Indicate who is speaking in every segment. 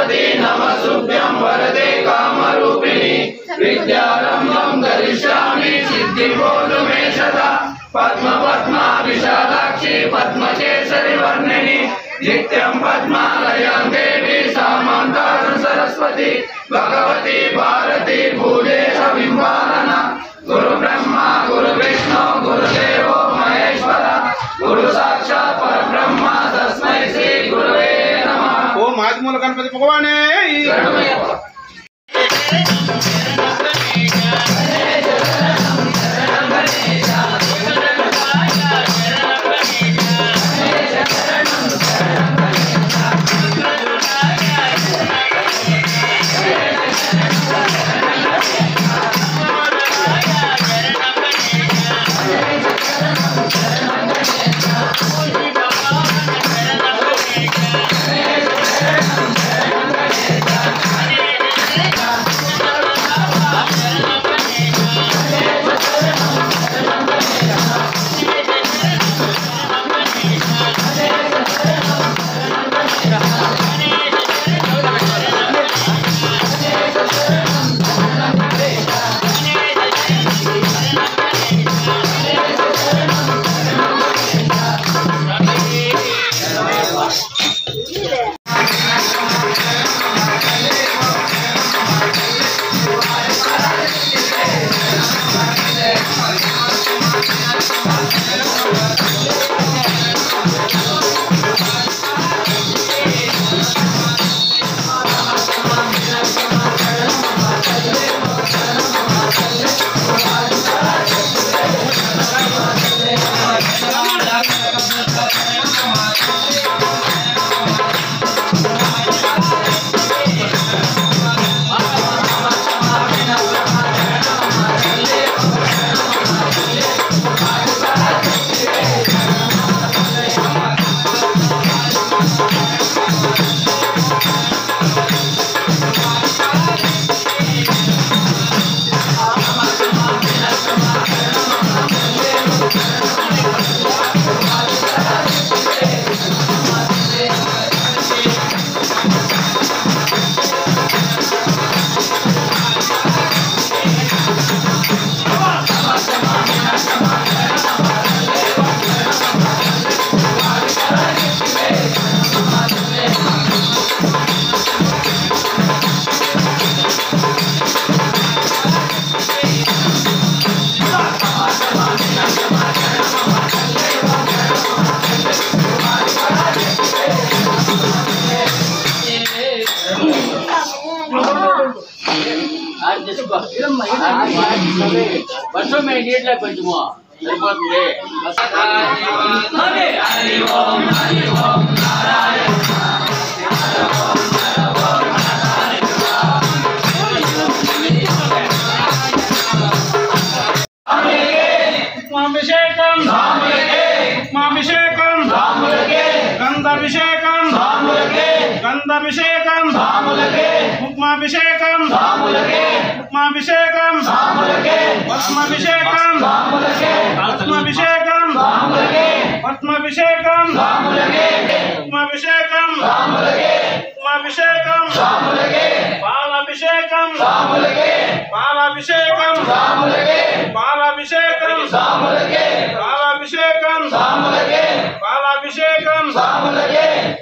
Speaker 1: सरस्वती नमस्तुभ्यं वरदे कामरूपिणी विद्यारम्भं करिष्यामि सिद्धिर्भूतु मे सदा पद्मा विशालाक्षी पद्मकेसरी वर्णिनी नित्यं पद्मालयां देवी सामन्तासु सरस्वती भगवती भारती भूदेश बिम्बानना गुरु ब्रह्मा गुरु विष्णु गुरुदेवो महेश्वर गुरु साक्षात् परब्रह्म तस्मै श्री गुरुवे नमः। ओम आदिमूल गणपति भगवाने
Speaker 2: वर्षों में डेढ़ लाख पंचमो
Speaker 1: गंधाभिषेकं उक्माभिषेकं उपमाभिषेकं भस्माभिषेकं आत्माभिषेकं पद्माभिषेकं उपमाभिषेकं उपमाभिषेकं बालाभिषेकं बालाभिषेकं बालाभिषेकं बालाभिषेकं बालाभिषेकं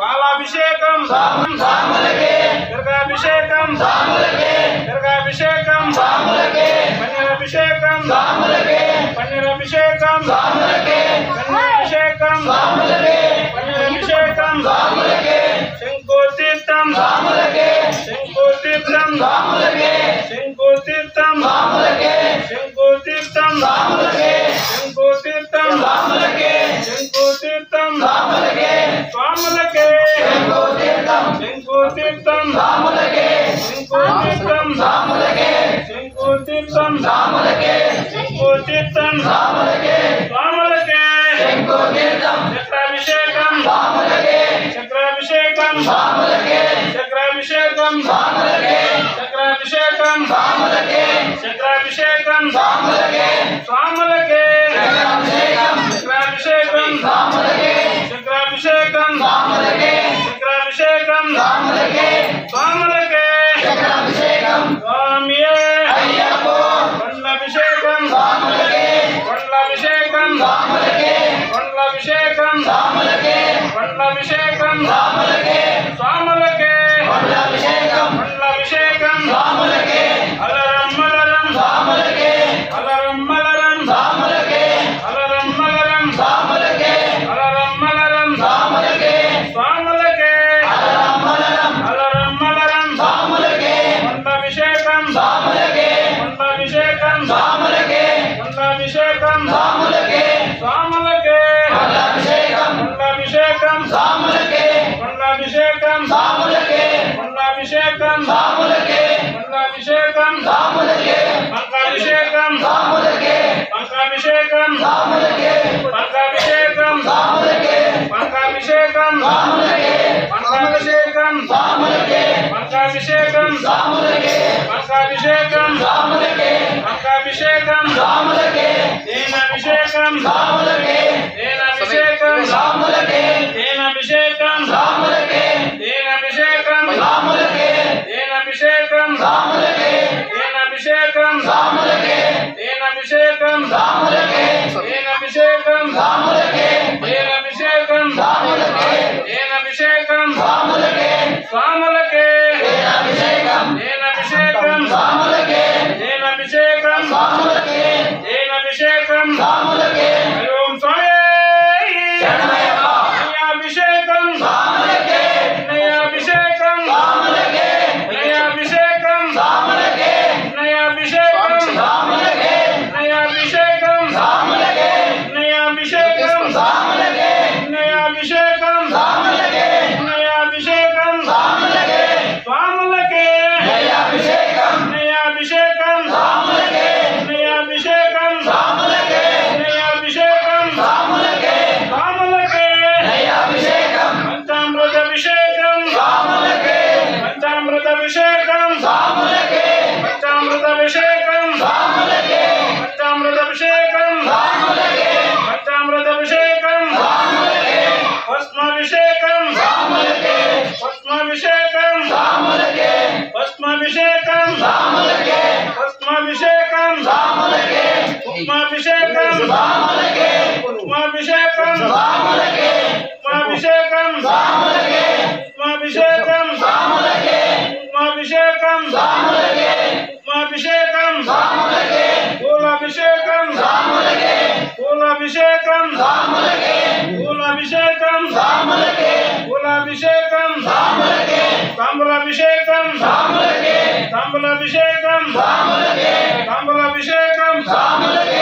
Speaker 1: बालाभिषेकं गर्गाभिषेकं गर्गाभिषेकं पन्नीराभिषेकं पन्नीराभिषेकं कन्याभिषेकं पन्नीराभिषेकं शंकुतीर्थं शंकुतीर्थं शंकुतीर्थं शंकुतीर्थं शंकुतीर्थं शंकुतीर्थं स्वामलके शंकुतीर्थं शंकुतीर्थं शंकुतीर्थं शंकुतीर्थं स्वामलके चक्राभिषेकं चक्राभिषेकं चक्राभिषेकं चक्राभिषेकं चक्राभिषेकं स्वामलके चक्राभिषेकं चक्राभिषेकं चक्राभिषेकं స్వాములకే కొండలాభిషేకం స్వాములకే కొండలాభిషేకం స్వాములకే స్వాములకే కొండలాభిషేకం కొండలాభిషేకం స్వాములకే అలరం మలరం స్వాములకే అలరం మలరం స్వాములకే అలరం మలరం స్వాములకే అలరం మలరం స్వాములకే స్వాములకే అలరం మలరం అలరం మలరం స్వాములకే కొండలాభిషేకం స్వాములకే కొండలాభిషేకం స్వాములకే కొండలాభిషేకం స్వాములకే స్వాములకే కొండలాభిషేకం కొండలాభిషేకం స్వాములకే కొండలాభిషేకం స్వాములకే కొండలాభిషేకం స్వాములకే కొండలాభిషేకం స్వాములకే పంకాభిషేకం స్వాములకే పంకాభిషేకం స్వాములకే పంకాభిషేకం స్వాములకే పంకాభిషేకం స్వాములకే పంకాభిషేకం స్వాములకే పంకాభిషేకం స్వాములకే పంకాభిషేకం స్వాములకే పంకాభిషేకం స్వాములకే తేనాభిషేకం స్వాములకే తేనాభిషేకం స్వాములకే తేనాభిషేకం స్వాములకే తేనాభిషేకం స్వాములకే తేనాభిషేకం స్వాములకే తేనాభిషేకం స్వాములకే తేనాభిషేకం స్వాములకే తేనాభిషేకం స్వాములకే తేనాభిషేకం స్వాములకే తేనాభిషేకం స్వాములకే స్వాములకే తేనాభిషేకం తేనాభిషేకం స్వాములకే తేనాభిషేకం స్వాములకే తేనాభిషేకం స్వాములకే ఓం స్వామి శరణమయ్యప్ప అభిషేకం స్వాములకే నయాభిషేకం స్వాములకే నయాభిషేకం స్వాములకే నయాభిషేకం స్వాములకే నయాభిషేకం స్వాములకే నయాభిషేకం స్వాములకే నయాభిషేకం స్వాములకే నయాభిషేకం స్వాములకే స్వాములకే నయాభిషేకం నయాభిషేకం స్వాములకే నయాభిషేకం స్వాములకే నయాభిషేకం స్వాములకే స్వాములకే నయాభిషేకం పంచామృతాభిషేకం స్వాములకే పంచామృతాభిషేకం స్వాములకే పంచామృతాభిషేకం స్వాములకే పంచామృతాభిషేకం స్వాములకే పంచామృతాభిషేకం స్వాములకే భస్మాభిషేకం స్వాములకే భస్మాభిషేకం స్వాములకే భస్మాభిషేకం స్వాములకే భస్మాభిషేకం స్వాములకే ఉమాభిషేకం స్వాములకే ఉమాభిషేకం స్వాములకే ఉమాభిషేకం స్వాములకే ఉమాభిషేకం స్వాములకే ఉమాభిషేకం స్వాములకే ఉమాభిషేకం స్వాములకే పూలాభిషేకం స్వాములకే పూలాభిషేకం స్వాములకే పూలాభిషేకం స్వాములకే పూలాభిషేకం స్వాములకే తాంబూలాభిషేకం స్వాములకే తాంబూలాభిషేకం స్వాములకే తాంబూలాభిషేకం స్వాములకే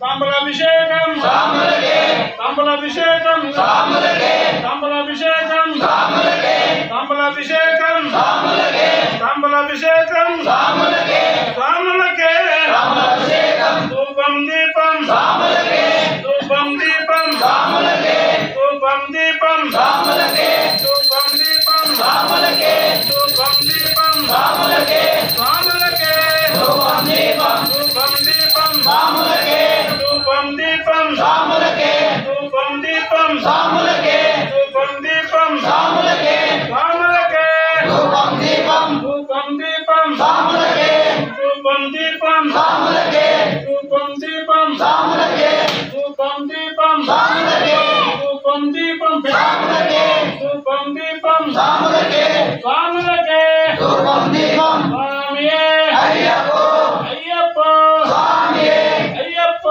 Speaker 1: తాంబూలాభిషేకం స్వాములకే తాంబూలాభిషేకం స్వాములకే తాంబూలాభిషేకం స్వాములకే తాంబూలాభిషేకం స్వాములకే తాంబూలాభిషేకం స్వాములకే స్వాములకే తాంబూలాభిషేకం ధూపం దీపం స్వాములకే ధూపం దీపం స్వాములకే ధూపం దీపం స్వాములకే ధూపం దీపం స్వాములకే ధూపం దీపం స్వాములకే స్వాములకే ధూపం దీపం ధూపం దీపం స్వాములకే ధూపం దీపం స్వాములకే ధూపం దీపం స్వాములకే ధూపం దీపం స్వాములకే స్వాములకే ధూపం దీపం ధూపం దీపం స్వాములకే ధూపం దీపం స్వాములకే ధూపం దీపం స్వాములకే ధూపం దీపం స్వాములకే ధూపం దీపం స్వాములకే ధూపం దీపం స్వాములకే స్వాములకే ధూపం దీపం స్వామియే అయ్యప్ప అయ్యప్ప స్వామియే అయ్యప్ప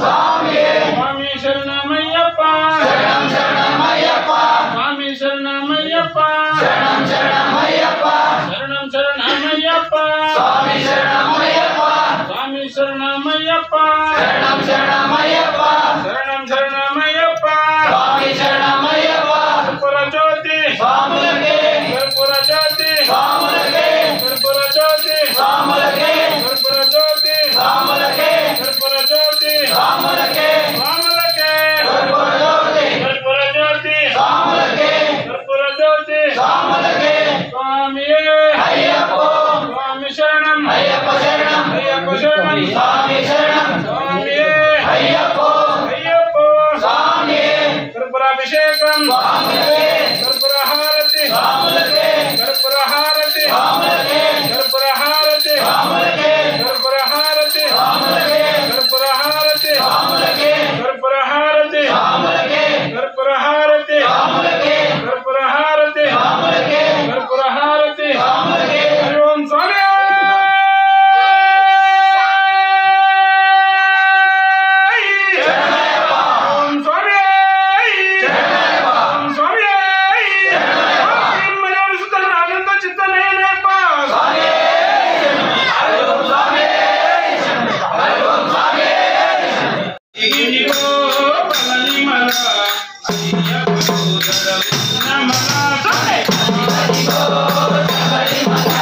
Speaker 1: స్వామియే స్వామి శరణమయ్యప్ప శరణం శరణమయ్యప్ప స్వామి శరణమయ్యప్ప శరణం శరణమయ్యప్ప శరణం శరణమయ్యప్ప స్వామి శరణమయ్యప్ప స్వామి శరణమయ్యప్ప శరణం శరణమయ్యప్ప శరణం శరణమయ్యప్ప స్వామి శరణమయ్యప్ప కర్పూర జ్యోతి స్వాములకే కర్పూర జ్యోతి స్వాములకే కర్పూర జ్యోతి స్వాములకే కర్పూర జ్యోతి స్వాములకే కర్పూర జ్యోతి స్వాములకే స్వాములకే కర్పూర జ్యోతి కర్పూర జ్యోతి స్వాములకే కర్పూర జ్యోతి స్వాములకే స్వామియే అయ్యప్ప స్వామి శరణం అయ్యప్ప శరణం అయ్యప్ప శరణం స్వామి శరణం స్వామియే అయ్యప్ప అయ్యప్ప స్వామియే కర్పూరాభిషేకం స్వాములకే కర్పూర హారతి స్వాములకే కర్పూర హారతి స్వాములకే కర్పూర హారతి స్వాములకే కర్పూర హారతి స్వాములకే కర్పూర హారతి స్వాములకే కర్పూర ఇదిగో బలనిమల అయ్యప్ప సోదర నమల ఇదిగో బలనిమల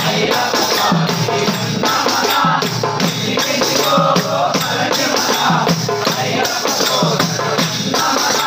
Speaker 1: అయ్యప్ప నమల ఇదిగో బలనిమల అయ్యప్ప సోదర నమల